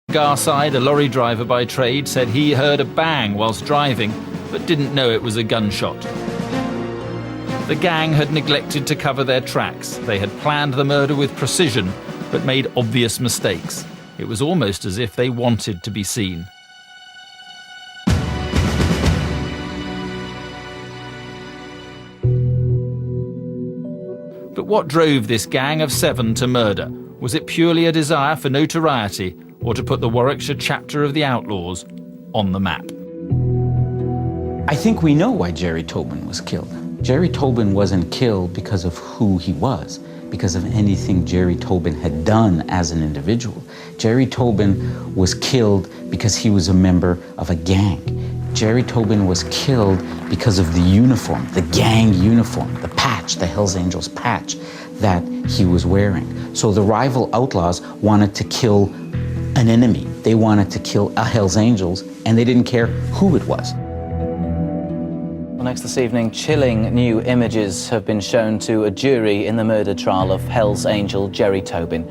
Garside, a lorry driver by trade, said he heard a bang whilst driving, but didn't know it was a gunshot. The gang had neglected to cover their tracks. They had planned the murder with precision, but made obvious mistakes. It was almost as if they wanted to be seen. But what drove this gang of 7 to murder? Was it purely a desire for notoriety, or to put the Warwickshire chapter of the Outlaws on the map? I think we know why Gerry Tobin was killed. Gerry Tobin wasn't killed because of who he was, because of anything Gerry Tobin had done as an individual. Gerry Tobin was killed because he was a member of a gang. Gerry Tobin was killed because of the uniform, the gang uniform, the patch, the Hells Angels patch that he was wearing. So the rival outlaws wanted to kill an enemy. They wanted to kill a Hells Angels, and they didn't care who it was. Well, next this evening, chilling new images have been shown to a jury in the murder trial of Hells Angel Gerry Tobin.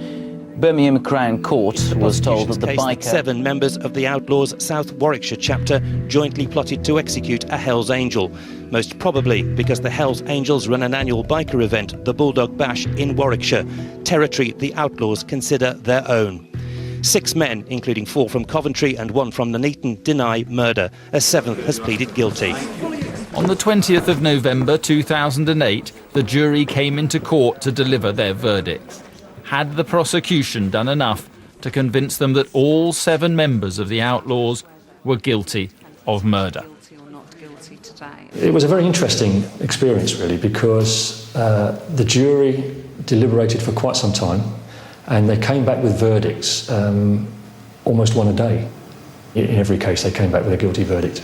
Birmingham Crown Court was told that the biker... 7 members of the Outlaws' South Warwickshire chapter jointly plotted to execute a Hells Angel, most probably because the Hells Angels run an annual biker event, the Bulldog Bash, in Warwickshire, territory the Outlaws consider their own. 6 men, including 4 from Coventry and 1 from Nuneaton, deny murder. A 7th has pleaded guilty. On the 20th of November 2008, the jury came into court to deliver their verdicts. Had the prosecution done enough to convince them that all 7 members of the Outlaws were guilty of murder? It was a very interesting experience, really, because the jury deliberated for quite some time, and they came back with verdicts, almost one a day. In every case, they came back with a guilty verdict.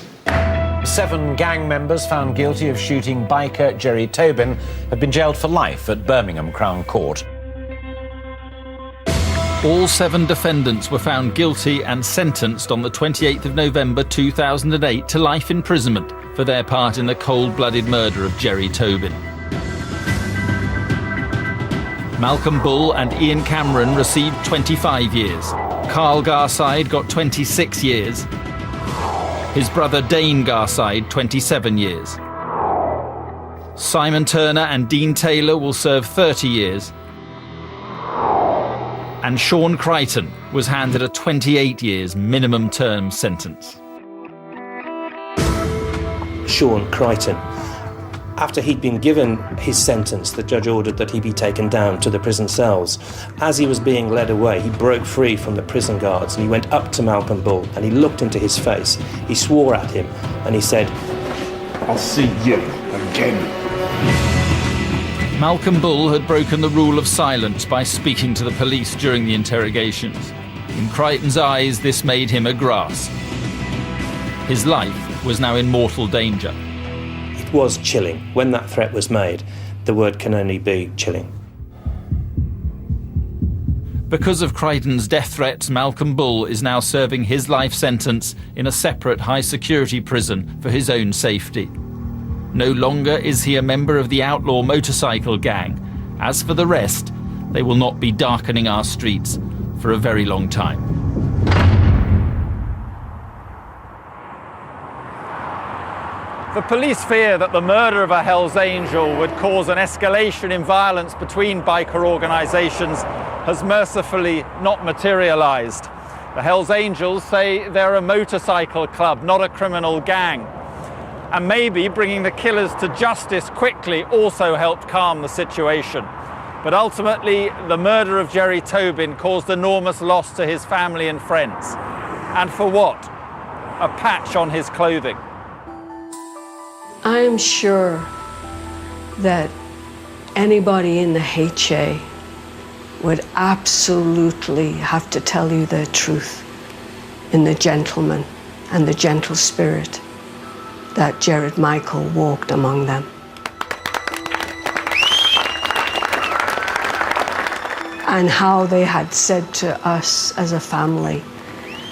7 gang members found guilty of shooting biker Gerry Tobin have been jailed for life at Birmingham Crown Court. All 7 defendants were found guilty and sentenced on the 28th of November 2008 to life imprisonment for their part in the cold-blooded murder of Gerry Tobin. Malcolm Bull and Ian Cameron received 25 years. Carl Garside got 26 years. His brother Dane Garside, 27 years. Simon Turner and Dean Taylor will serve 30 years. And Sean Crichton was handed a 28 years minimum term sentence. Sean Crichton. After he'd been given his sentence, the judge ordered that he be taken down to the prison cells. As he was being led away, he broke free from the prison guards and he went up to Malcolm Bull and he looked into his face. He swore at him and he said, "I'll see you again." Malcolm Bull had broken the rule of silence by speaking to the police during the interrogations. In Crichton's eyes, this made him a grass. His life was now in mortal danger. It was chilling. When that threat was made, the word can only be chilling. Because of Crichton's death threats, Malcolm Bull is now serving his life sentence in a separate high-security prison for his own safety. No longer is he a member of the outlaw motorcycle gang. As for the rest, they will not be darkening our streets for a very long time. The police fear that the murder of a Hells Angel would cause an escalation in violence between biker organisations has mercifully not materialised. The Hells Angels say they're a motorcycle club, not a criminal gang. And maybe bringing the killers to justice quickly also helped calm the situation. But ultimately, the murder of Gerry Tobin caused enormous loss to his family and friends. And for what? A patch on his clothing. I'm sure that anybody in the HA would absolutely have to tell you the truth in the gentleman and the gentle spirit that Gerard Michael walked among them. And how they had said to us as a family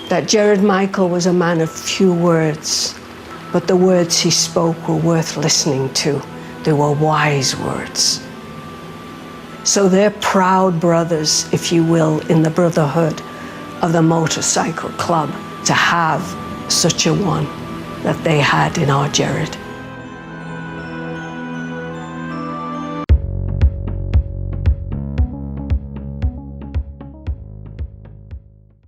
that Gerard Michael was a man of few words, but the words he spoke were worth listening to. They were wise words. So they're proud brothers, if you will, in the brotherhood, of the motorcycle club to have such a one that they had in our Gerard.